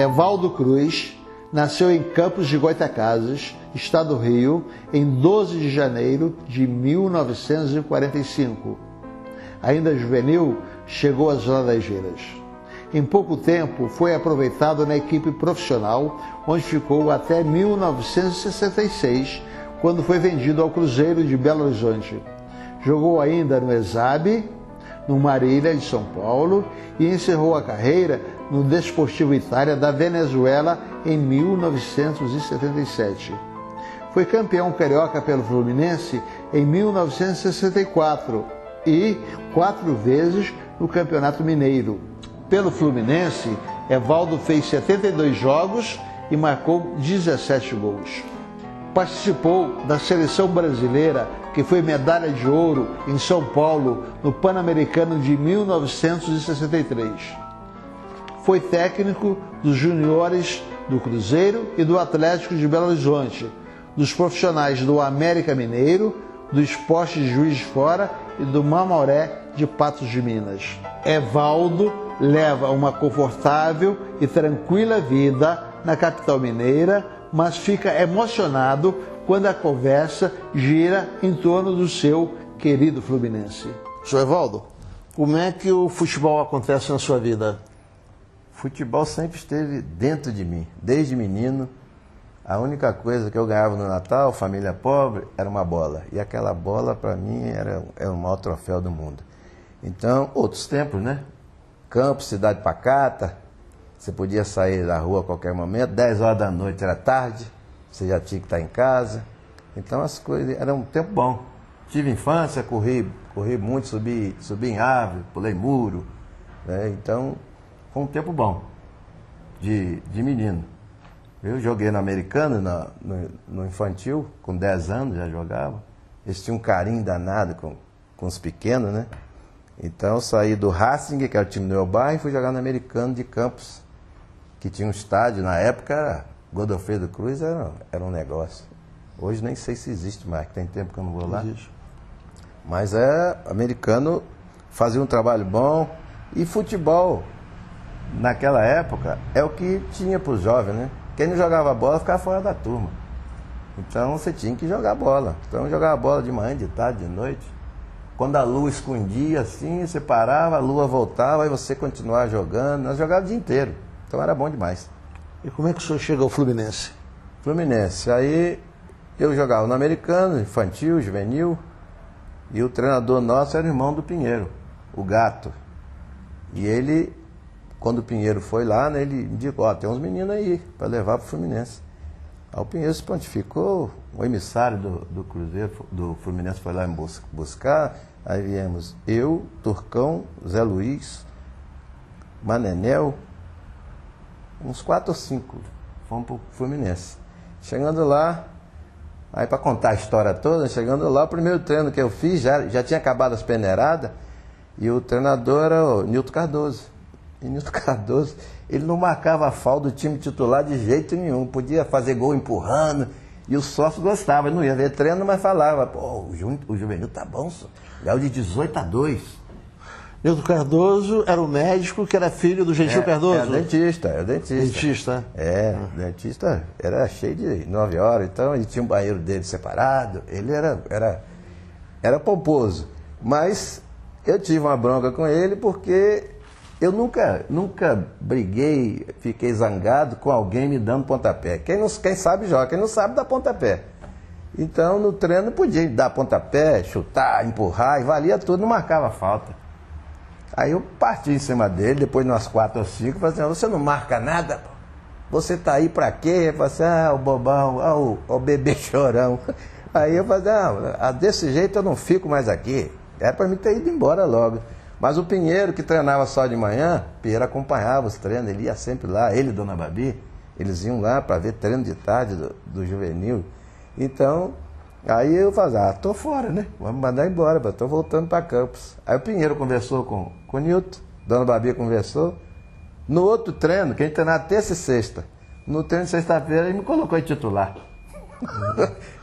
Evaldo Cruz nasceu em Campos de Goytacazes, estado do Rio, em 12 de janeiro de 1945. Ainda juvenil, chegou às Laranjeiras. Em pouco tempo, foi aproveitado na equipe profissional, onde ficou até 1966, quando foi vendido ao Cruzeiro de Belo Horizonte. Jogou ainda no Exabe, no Marília de São Paulo e encerrou a carreira no Desportivo Itália da Venezuela em 1977. Foi campeão carioca pelo Fluminense em 1964 e 4 vezes no Campeonato Mineiro. Pelo Fluminense, Evaldo fez 72 jogos e marcou 17 gols. Participou da seleção brasileira, que foi medalha de ouro em São Paulo no Pan-Americano de 1963. Foi técnico dos juniores do Cruzeiro e do Atlético de Belo Horizonte, dos profissionais do América Mineiro, do Sport de Juiz de Fora e do Mamoré de Patos de Minas. Evaldo leva uma confortável e tranquila vida na capital mineira, mas fica emocionado quando a conversa gira em torno do seu querido Fluminense. Sr. Evaldo, como é que o futebol acontece na sua vida? Futebol sempre esteve dentro de mim, desde menino. A única coisa que eu ganhava no Natal, família pobre, era uma bola. E aquela bola, para mim, era o maior troféu do mundo. Então, outros tempos, né? Campo, cidade pacata, você podia sair da rua a qualquer momento, 10 horas da noite era tarde, você já tinha que estar em casa. Então, as coisas, era um tempo bom. Tive infância, corri muito, subi em árvore, pulei muro, né? Então, foi um tempo bom de menino. Eu joguei no americano, no infantil, com 10 anos já jogava. Eles tinham um carinho danado com os pequenos, né? Então eu saí do Racing, que era o time do meu bairro, e fui jogar no americano de Campos, que tinha um estádio, na época, Godofredo Cruz era um negócio. Hoje nem sei se existe mais, que tem tempo que eu não vou lá. Existe. Mas americano fazia um trabalho bom. E futebol, naquela época, é o que tinha para os jovens, né? Quem não jogava bola ficava fora da turma. Então você tinha que jogar bola. Então eu jogava bola de manhã, de tarde, de noite. Quando a lua escondia assim, você parava, a lua voltava e você continuava jogando. Nós jogávamos o dia inteiro. Então era bom demais. E como é que o senhor chegou ao Fluminense? Fluminense. Aí eu jogava no americano, infantil, juvenil. E o treinador nosso era irmão do Pinheiro, o Gato. E ele, quando o Pinheiro foi lá, né, ele indicou, tem uns meninos aí para levar para o Fluminense. Aí o Pinheiro se pontificou, o emissário do Cruzeiro, do Fluminense foi lá buscar. Aí viemos eu, Turcão, Zé Luiz, Manenel, uns 4 ou 5, fomos para o Fluminense. Chegando lá, aí para contar a história toda, chegando lá, o primeiro treino que eu fiz, já tinha acabado as peneiradas, e o treinador era o Nilton Cardoso. E Nilton Cardoso, ele não marcava a falta do time titular de jeito nenhum, podia fazer gol empurrando, e o sócio gostava, ele não ia ver treino, mas falava, pô, o juvenil tá bom, é o de 18-2. Nilton Cardoso era o médico que era filho do Gentil Cardoso? Era dentista, Dentista? Dentista era cheio de 9 horas, então ele tinha um banheiro dele separado, ele era pomposo. Mas eu tive uma bronca com ele porque eu nunca briguei, fiquei zangado com alguém me dando pontapé. Quem sabe joga, quem não sabe dá pontapé. Então no treino podia dar pontapé, chutar, empurrar, e valia tudo, não marcava falta. Aí eu parti em cima dele, depois de umas 4 ou 5, falei assim, você não marca nada? Você tá aí pra quê? Ele falou assim, o bobão, o bebê chorão. Aí eu falei, desse jeito eu não fico mais aqui. Era pra mim ter ido embora logo. Mas o Pinheiro, que treinava só de manhã, Pinheiro acompanhava os treinos, ele ia sempre lá, ele e Dona Babi, eles iam lá para ver treino de tarde do juvenil. Então, aí eu falei, tô fora, né? Vamos mandar embora, tô voltando para Campos. Aí o Pinheiro conversou com o Nilton, Dona Babi conversou. No outro treino, que a gente treinava terça e sexta, no treino de sexta-feira ele me colocou em titular.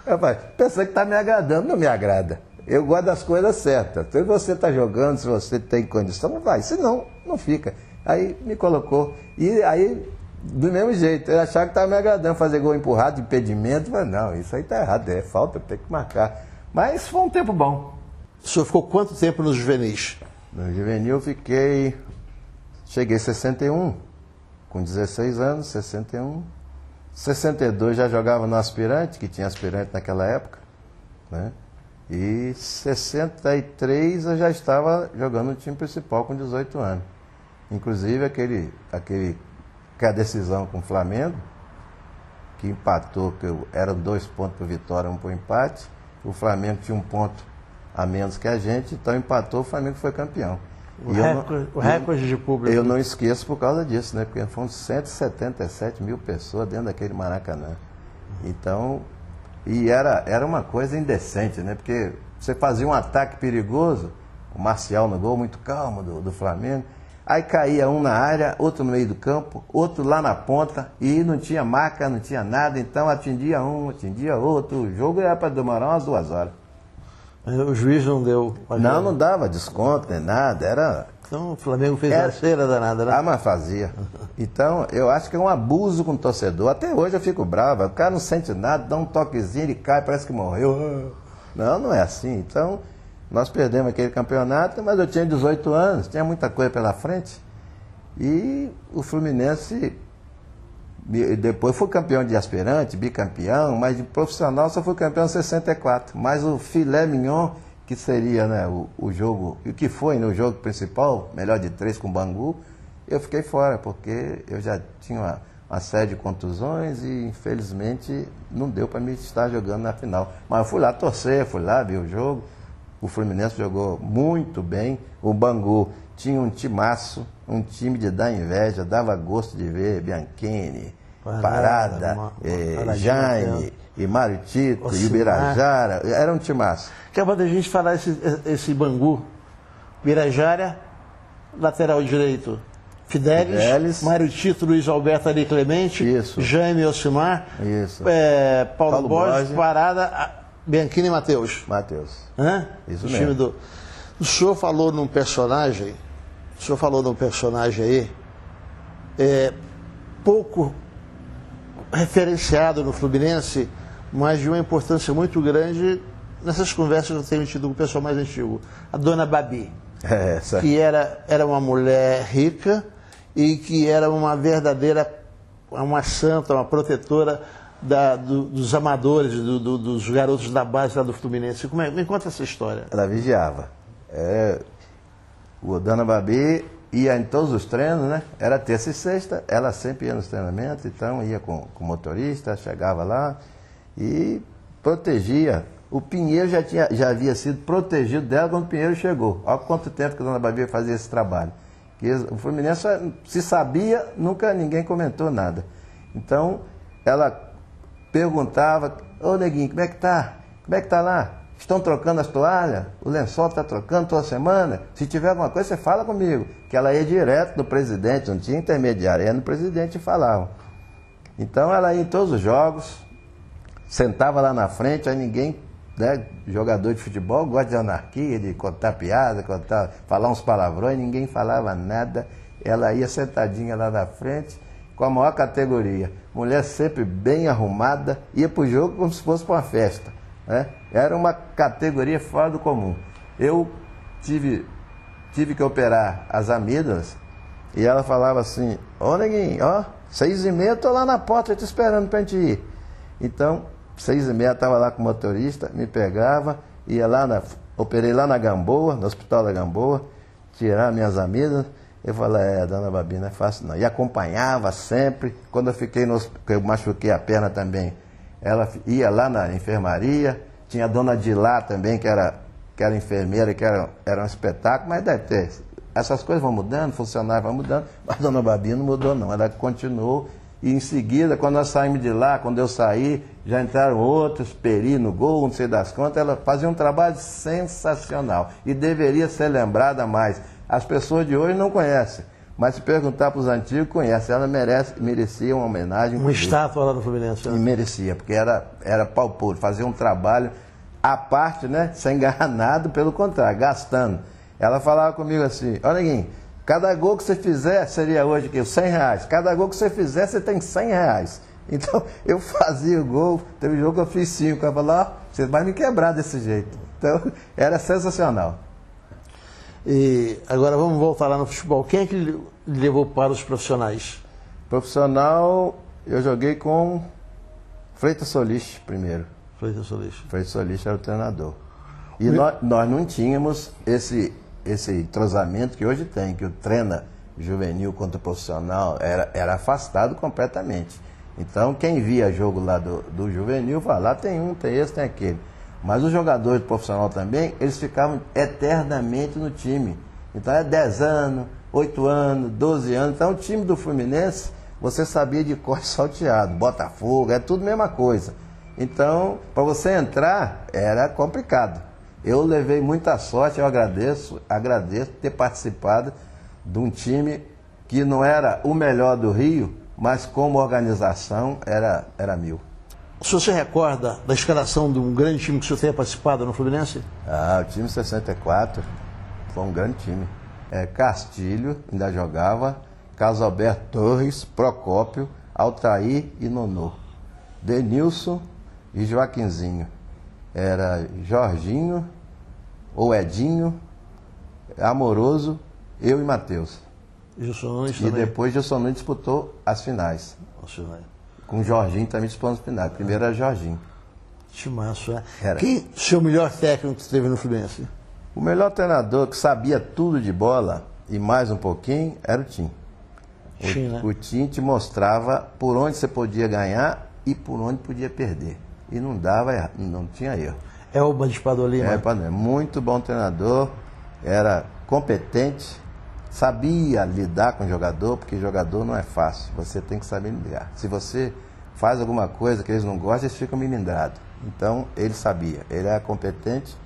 Eu falei, pensei que tá me agradando, não me agrada. Eu gosto das coisas certas. Se você está jogando, se você tem condição, vai. Se não, não fica. Aí me colocou. E aí do mesmo jeito. Eu achava que estava me agradando fazer gol empurrado, impedimento, mas não, isso aí tá errado, é falta, tem que marcar. Mas foi um tempo bom. O senhor ficou quanto tempo nos juvenis? No juvenil eu cheguei em 61, com 16 anos, 61. 62 já jogava no aspirante, que tinha aspirante naquela época, né? E 63 eu já estava jogando no time principal com 18 anos. Inclusive a decisão com o Flamengo, que empatou, que eram 2 pontos para vitória, 1 para o empate. O Flamengo tinha 1 ponto a menos que a gente, então empatou, o Flamengo foi campeão. O recorde de público. Eu não esqueço por causa disso, né? Porque foram 177 mil pessoas dentro daquele Maracanã. Então, e era uma coisa indecente, né? Porque você fazia um ataque perigoso, o Marcial no gol, muito calmo do Flamengo, aí caía um na área, outro no meio do campo, outro lá na ponta, e não tinha marca, não tinha nada, então atingia um, atingia outro, o jogo era para demorar umas 2 horas. O juiz não deu. Não dava desconto nem nada, era... Então o Flamengo fez uma cera danada, né? Ah, mas fazia. Então, eu acho que é um abuso com o torcedor. Até hoje eu fico bravo, o cara não sente nada, dá um toquezinho, ele cai, parece que morreu. Não é assim. Então, nós perdemos aquele campeonato, mas eu tinha 18 anos, tinha muita coisa pela frente. E o Fluminense, depois foi campeão de aspirante, bicampeão, mas de profissional só foi campeão em 64. Mas o filé mignon, que seria, né, o jogo, e o que foi no jogo principal, melhor de 3 com o Bangu, eu fiquei fora, porque eu já tinha uma série de contusões e infelizmente não deu para me estar jogando na final. Mas eu fui lá torcer, fui lá ver o jogo, o Fluminense jogou muito bem, o Bangu tinha um timaço, um time de dar inveja, dava gosto de ver Bianchini, Parada, Jaime, e Mário Tito, e Birajara, era um timaço. Acaba da gente falar esse Bangu, Birajara, lateral direito, Fidelis, Mário Tito, Luiz Alberto, Ari Clemente, isso. Jaime, Ocimar, isso. Paulo Borges, Parada, Bianchini e Matheus. Isso o mesmo. Time O senhor falou num personagem, aí, pouco referenciado no Fluminense, mas de uma importância muito grande nessas conversas que eu tenho tido com o pessoal mais antigo. A dona Babi, que era uma mulher rica e que era uma verdadeira, uma santa, uma protetora dos amadores, dos garotos da base lá do Fluminense. Me conta essa história. Ela vigiava. O Dona Babi ia em todos os treinos, né? Era terça e sexta, ela sempre ia nos treinamentos, então ia com o motorista, chegava lá e protegia. O Pinheiro já havia sido protegido dela quando o Pinheiro chegou. Olha quanto tempo que a Dona Babi fazia esse trabalho. Que o Fluminense, se sabia, nunca ninguém comentou nada. Então, ela perguntava: ô Neguinho, como é que tá? Como é que tá lá? Estão trocando as toalhas? O lençol está trocando toda semana? Se tiver alguma coisa, você fala comigo. Que ela ia direto no presidente, não tinha intermediário, ia no presidente e falava. Então ela ia em todos os jogos, sentava lá na frente, aí ninguém, né, jogador de futebol gosta de anarquia, de contar piada, falar uns palavrões, ninguém falava nada. Ela ia sentadinha lá na frente, com a maior categoria. Mulher sempre bem arrumada, ia para o jogo como se fosse para uma festa. Né? Era uma categoria fora do comum. Eu tive que operar as amígdalas e ela falava assim: ô Neguinho, 6h30 eu tô lá na porta te esperando pra gente ir. Então, 6h30 estava lá com o motorista, me pegava, ia lá, operei lá na Gamboa, no hospital da Gamboa, tirar minhas amígdalas. Eu falei: Dona Babi, não é fácil não. E acompanhava sempre. Quando eu machuquei a perna também, ela ia lá na enfermaria. Tinha a dona Dilá também, que era enfermeira, que era um espetáculo, mas deve ter. Essas coisas vão mudando, funcionários vão mudando, mas a dona Babi não mudou não, ela continuou. E em seguida, quando nós saímos de lá, quando eu saí, já entraram outros, Peri no gol, não sei das contas, ela fazia um trabalho sensacional e deveria ser lembrada mais. As pessoas de hoje não conhecem. Mas se perguntar para os antigos, conhece. Ela merecia uma homenagem. Uma estátua lá no Fluminense. Né? E merecia, porque era pau puro. Fazia um trabalho à parte, né? Sem ganhar nada, pelo contrário, gastando. Ela falava comigo assim: ó Neguinho, Cada gol que você fizer, seria hoje aqui, R$100. Cada gol que você fizer, você tem R$100. Então, eu fazia o gol, teve um jogo que eu fiz 5, eu falei, ó, você vai me quebrar desse jeito. Então, era sensacional. E agora vamos voltar lá no futebol. Quem é que lhe levou para os profissionais? Profissional, eu joguei com Freitas Solis primeiro. Freitas Solis. Freitas Solis era o treinador. E nós não tínhamos esse entrosamento que hoje tem, que o treina juvenil contra o profissional era afastado completamente. Então, quem via jogo lá do juvenil, fala, lá tem um, tem esse, tem aquele. Mas os jogadores do profissional também, eles ficavam eternamente no time. Então, é 10 anos, 8 anos, 12 anos. Então, o time do Fluminense, você sabia de cor salteado, Botafogo, é tudo a mesma coisa. Então, para você entrar, era complicado. Eu levei muita sorte, eu agradeço ter participado de um time que não era o melhor do Rio, mas como organização era mil. O senhor se recorda da escalação de um grande time que o senhor tenha participado no Fluminense? Ah, o time 64 foi um grande time. Castilho ainda jogava, Carlos Alberto Torres, Procópio, Altair e Nonô. Denilson e Joaquinzinho. Era Jorginho, ou Edinho, Amoroso, eu e Matheus. E depois Gilson Nunes disputou as finais. Com o Jorginho também disputou as finais. Primeiro era Jorginho. Timaço, né? Quem o seu melhor técnico que esteve no Fluminense? O melhor treinador que sabia tudo de bola e mais um pouquinho era o Tim. O Tim te mostrava por onde você podia ganhar e por onde podia perder. E não tinha erro. É o Badispador Lima. Muito bom treinador, era competente, sabia lidar com o jogador, porque jogador não é fácil, você tem que saber lidar. Se você faz alguma coisa que eles não gostam, eles ficam melindrados. Então, ele sabia, ele era competente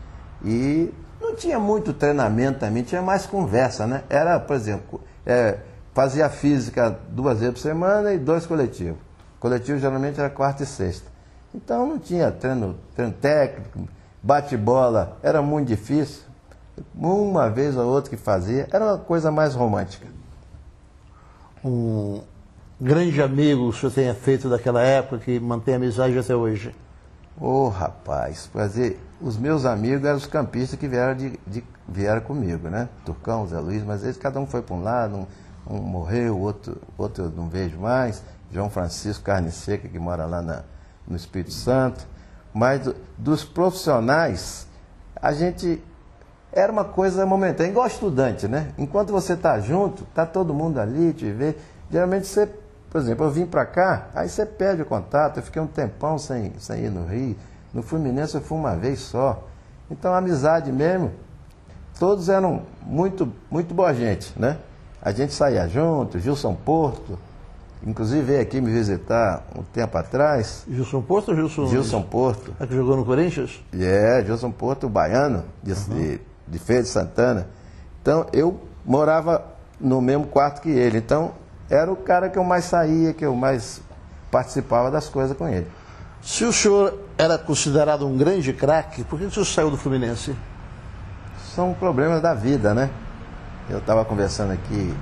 e não tinha muito treinamento também, tinha mais conversa, né? Era, por exemplo, fazia física 2 vezes por semana e 2 coletivos. Coletivo geralmente era quarta e sexta. Então não tinha treino técnico, bate-bola, era muito difícil. Uma vez ou outra que fazia, era uma coisa mais romântica. Um grande amigo que o senhor tenha feito daquela época, que mantém amizade até hoje? Rapaz, os meus amigos eram os campistas que vieram comigo, né? Turcão, Zé Luiz, mas eles cada um foi para um lado, um morreu, outro eu não vejo mais. João Francisco Carne Seca, que mora lá no Espírito Santo. Mas dos profissionais, a gente era uma coisa momentânea, igual estudante, né? Enquanto você está junto, está todo mundo ali, te vê. Geralmente você, por exemplo, eu vim para cá, aí você perde o contato. Eu fiquei um tempão sem ir no Rio. No Fluminense eu fui uma vez só. Então a amizade mesmo, todos eram muito, muito boa gente, né? A gente saía junto, Gilson Porto, inclusive veio aqui me visitar um tempo atrás. Gilson Porto ou Gilson? Gilson Porto. É que jogou no Corinthians? Gilson Porto, baiano, de Feira de Santana. Então, eu morava no mesmo quarto que ele. Então, era o cara que eu mais saía, que eu mais participava das coisas com ele. Se o senhor era considerado um grande craque, por que o senhor saiu do Fluminense? São problemas da vida, né? Eu estava conversando aqui,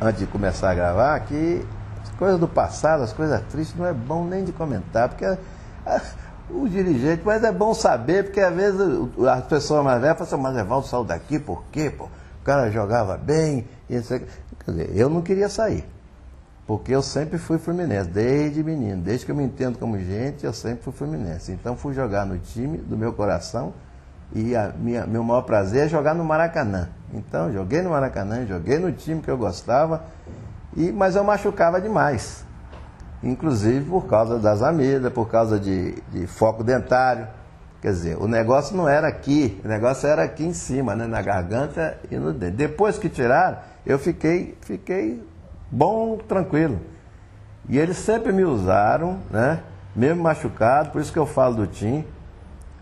antes de começar a gravar, que as coisas do passado, as coisas tristes, não é bom nem de comentar, porque o dirigente, mas é bom saber, porque às vezes as pessoas mais velhas falam assim, mas Evaldo saiu daqui, por quê? Pô? O cara jogava bem, e quer dizer, eu não queria sair, porque eu sempre fui Fluminense, desde menino, desde que eu me entendo como gente, eu sempre fui Fluminense. Então fui jogar no time do meu coração, e meu maior prazer é jogar no Maracanã. Então joguei no Maracanã, joguei no time que eu gostava, mas eu machucava demais. Inclusive por causa das amidas, por causa de foco dentário. Quer dizer, o negócio não era aqui, o negócio era aqui em cima, né, na garganta e no dente. Depois que tiraram, eu fiquei bom, tranquilo. E eles sempre me usaram, né, mesmo machucado, por isso que eu falo do Tim.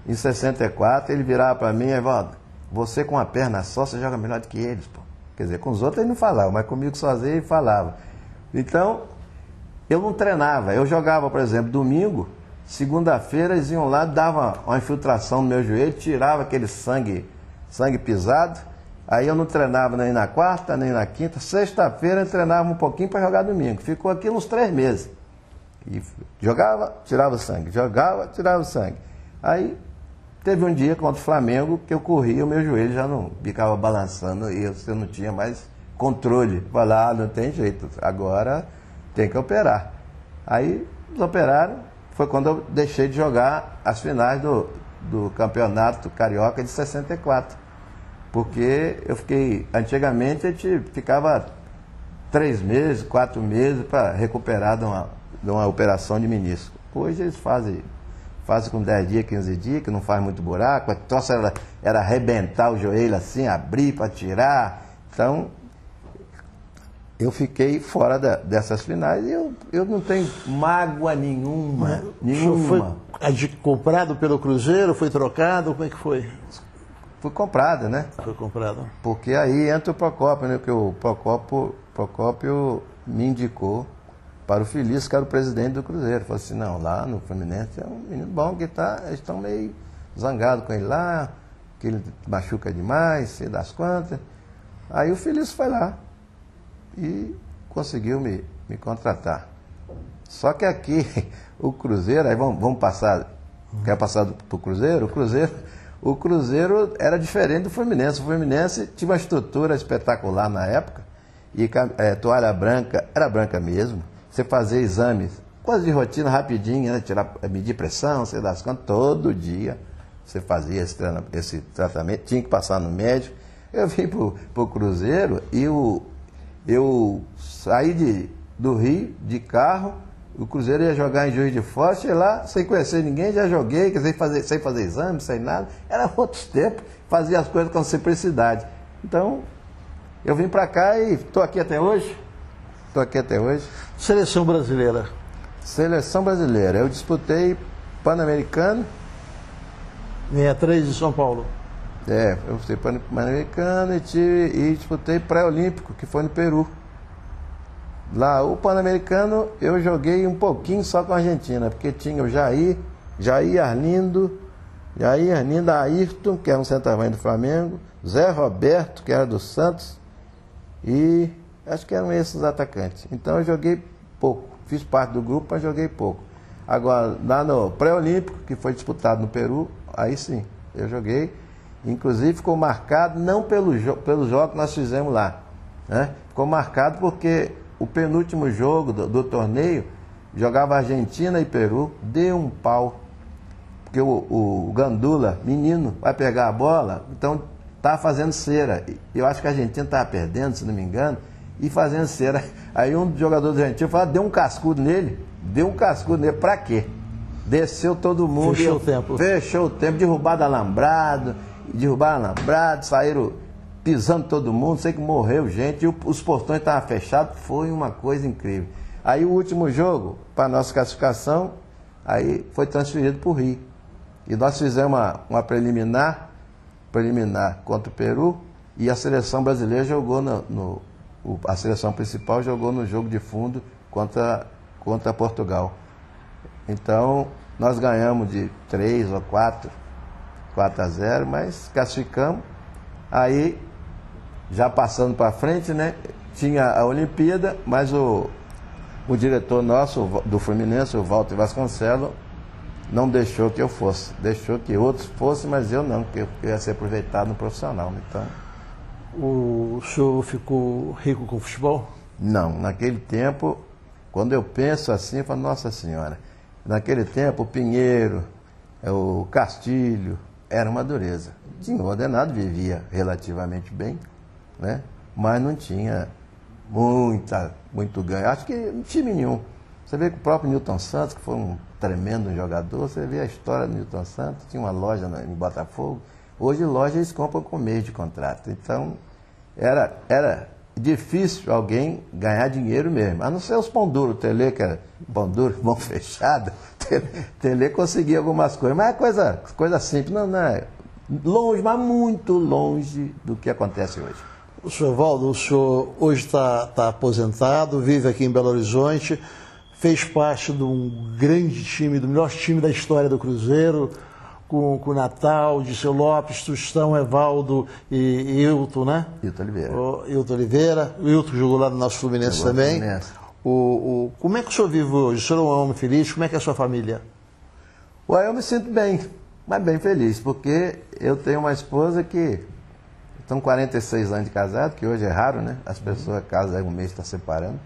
Em 64, ele virava para mim, Evaldo, você com a perna só, você joga melhor do que eles, pô. Quer dizer, com os outros ele não falava, mas comigo sozinho ele falava. Então, eu não treinava. Eu jogava, por exemplo, domingo, segunda-feira eles iam lá, davam uma infiltração no meu joelho, tirava aquele sangue pisado Aí eu não treinava nem na quarta, nem na quinta. Sexta-feira eu treinava um pouquinho para jogar domingo. Ficou aqui uns 3 meses. E jogava, tirava o sangue. Jogava, tirava o sangue. Aí teve um dia contra o Flamengo que eu corria, o meu joelho já não ficava balançando e eu não tinha mais controle. Falar, não tem jeito, agora tem que operar. Aí eles operaram, foi quando eu deixei de jogar as finais do campeonato carioca de 64. Porque eu fiquei, antigamente a gente ficava 3 meses, 4 meses para recuperar de uma operação de menisco. Hoje eles fazem com 10 dias, 15 dias, que não faz muito buraco. A tosse era arrebentar o joelho assim, abrir para tirar. Então, eu fiquei fora dessas finais e eu não tenho mágoa nenhuma. Nenhuma. Foi comprado pelo Cruzeiro? Foi trocado? Como é que foi? Fui comprado, né? Foi comprado. Porque aí entra o Procópio, né? Porque o Procópio me indicou para o Feliz, que era o presidente do Cruzeiro. Falei assim, não, lá no Fluminense é um menino bom que eles estão meio zangados com ele lá, que ele machuca demais, sei das quantas. Aí o Feliz foi lá e conseguiu me contratar. Só que aqui, o Cruzeiro, aí vamos passar, quer passar para o Cruzeiro? O Cruzeiro era diferente do Fluminense. O Fluminense tinha uma estrutura espetacular na época, e toalha branca, era branca mesmo. Você fazia exames, coisa de rotina rapidinho, né? Medir pressão, sei das quantas, todo dia você fazia esse tratamento, tinha que passar no médico. Eu vim para o Cruzeiro e eu saí do Rio de carro, o Cruzeiro ia jogar em Juiz de Fora, cheguei lá, sem conhecer ninguém, já joguei, sem fazer exame, sem nada. Era outros tempos, fazia as coisas com simplicidade. Então, eu vim para cá e estou aqui até hoje. Seleção brasileira. Seleção brasileira. Eu disputei Pan-Americano. 63 de São Paulo. Eu disputei Pan-Americano e disputei Pré-Olímpico, que foi no Peru. Lá, o Pan-Americano, eu joguei um pouquinho só com a Argentina, porque tinha o Jair Arlindo, Ayrton, que era um centroavante do Flamengo, Zé Roberto, que era do Santos, e acho que eram esses atacantes. Então eu joguei pouco, fiz parte do grupo, mas joguei pouco. Agora, lá no Pré-Olímpico, que foi disputado no Peru, aí sim, eu joguei. Inclusive ficou marcado, não pelo jogo que nós fizemos lá, né? Ficou marcado porque o penúltimo jogo do torneio, jogava Argentina e Peru, deu um pau. Porque o Gandula, menino, vai pegar a bola, então estava fazendo cera. Eu acho que a Argentina estava perdendo, se não me engano, e fazendo cera. Aí um dos jogadores argentinos falou, deu um cascudo nele, para quê? Desceu todo mundo. Fechou o tempo, derrubaram alambrado, saíram pisando todo mundo, sei que morreu gente, e os portões estavam fechados, foi uma coisa incrível. Aí o último jogo, para nossa classificação, aí foi transferido para o Rio. E nós fizemos uma preliminar contra o Peru, e a seleção brasileira jogou a seleção principal jogou no jogo de fundo contra Portugal. Então, nós ganhamos de 3 ou 4-0, mas classificamos. Aí, já passando para frente, né, tinha a Olimpíada, mas o diretor nosso do Fluminense, o Walter Vasconcelos, não deixou que eu fosse. Deixou que outros fossem, mas eu não, porque eu ia ser aproveitado no profissional. Então, o senhor ficou rico com o futebol? Não, naquele tempo, quando eu penso assim, eu falo, nossa senhora, naquele tempo o Pinheiro, o Castilho, era uma dureza. Tinha ordenado, vivia relativamente bem, né? Mas não tinha muito ganho. Acho que não time nenhum. Você vê que o próprio Newton Santos, que foi um tremendo jogador, você vê a história do Newton Santos, tinha uma loja em Botafogo. Hoje loja eles compram com mês de contrato. Então era difícil alguém ganhar dinheiro mesmo. A não ser os pão duro, o Tele, que era pão duro, mão fechada, Tele conseguia algumas coisas, mas é coisa simples, não é longe, mas muito longe do que acontece hoje. O senhor Valdo, o senhor hoje está aposentado, vive aqui em Belo Horizonte, fez parte de um grande time, do melhor time da história do Cruzeiro, com o Natal, Dirceu Lopes, Tostão, Evaldo e Hilton, né? Hilton Oliveira. O Hilton Oliveira. O Hilton jogou lá no nosso Fluminense também. Fluminense. Como é que o senhor vive hoje? O senhor é um homem feliz? Como é que é a sua família? Eu me sinto bem, mas bem feliz, porque eu tenho uma esposa que estão 46 anos de casado, que hoje é raro, né? As pessoas casam aí um mês, estão separando.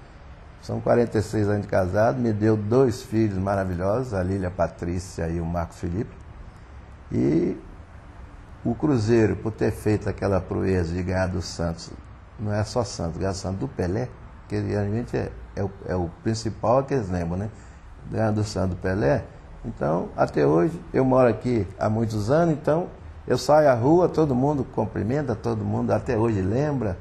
São 46 anos de casado, me deu 2 filhos maravilhosos, a Lília Patrícia e o Marcos Felipe. E o Cruzeiro, por ter feito aquela proeza de ganhar do Santos, não é só Santos, ganhar do Santos do Pelé, que realmente é o principal que eles lembram, né? Ganhar do Santos do Pelé. Então, até hoje, eu moro aqui há muitos anos, então eu saio à rua, todo mundo cumprimenta, todo mundo até hoje lembra.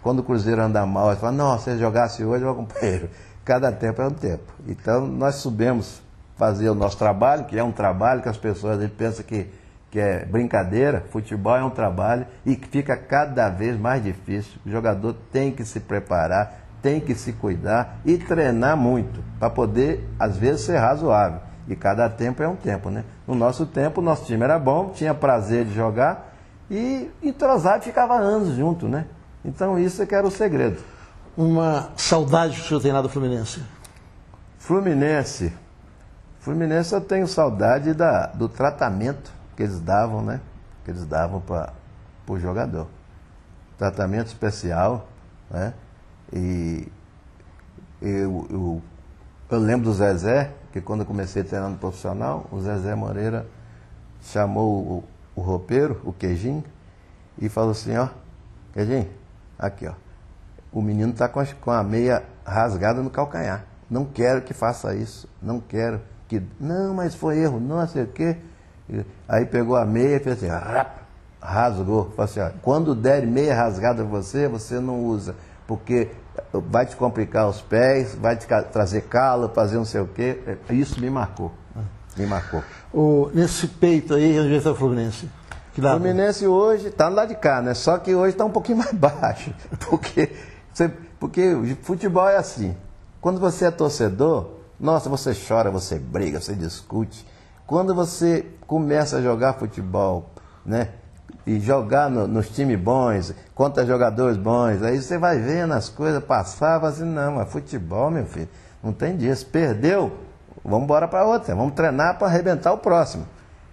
Quando o Cruzeiro anda mal, eles falam, não, se ele jogasse hoje, meu companheiro, cada tempo é um tempo. Então, nós soubemos fazer o nosso trabalho, que é um trabalho que as pessoas pensam que é brincadeira. Futebol é um trabalho e que fica cada vez mais difícil. O jogador tem que se preparar, tem que se cuidar e treinar muito, para poder, às vezes, ser razoável. E cada tempo é um tempo, né? No nosso tempo, o nosso time era bom, tinha prazer de jogar e entrosado ficava anos junto, né? Então isso é que era o segredo. Uma saudade que o senhor tem lá do Fluminense? Fluminense eu tenho saudade do tratamento que eles davam, né? Que eles davam para o jogador. Tratamento especial, né? E eu lembro do Zezé, que quando eu comecei treinando profissional, o Zezé Moreira chamou o roupeiro, o Queijinho, e falou assim, ó, Queijinho, aqui ó, o menino está com a meia rasgada no calcanhar, não quero que faça isso, não quero que... Não, mas foi erro, não sei o quê. Aí pegou a meia e fez assim, rasgou, falou assim, ó, quando der meia rasgada você não usa, porque vai te complicar os pés, vai te trazer calo, fazer não sei o quê. Isso me marcou. Me marcou. Nesse peito aí, onde está o Fluminense? O Fluminense hoje está lá de cá, né? Só que hoje está um pouquinho mais baixo. Porque o futebol é assim. Quando você é torcedor, nossa, você chora, você briga, você discute. Quando você começa a jogar futebol, né? E jogar nos times bons, contra jogadores bons, aí você vai vendo as coisas passar, vai assim, não, mas futebol, meu filho, não tem disso. Perdeu, vamos embora para outra, vamos treinar para arrebentar o próximo.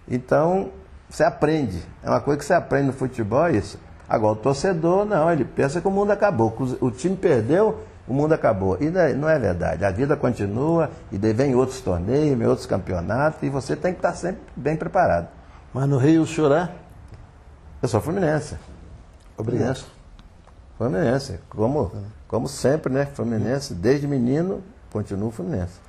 Então, você aprende, é uma coisa que você aprende no futebol, é isso. Agora, o torcedor, não, ele pensa que o mundo acabou, o time perdeu, o mundo acabou. E não é verdade, a vida continua, e daí vem outros torneios, vem outros campeonatos, e você tem que estar sempre bem preparado. Mas no Rio o senhor é? Eu sou fluminense. Obrigado. Fluminense. Como sempre, né? Fluminense, desde menino, continuo fluminense.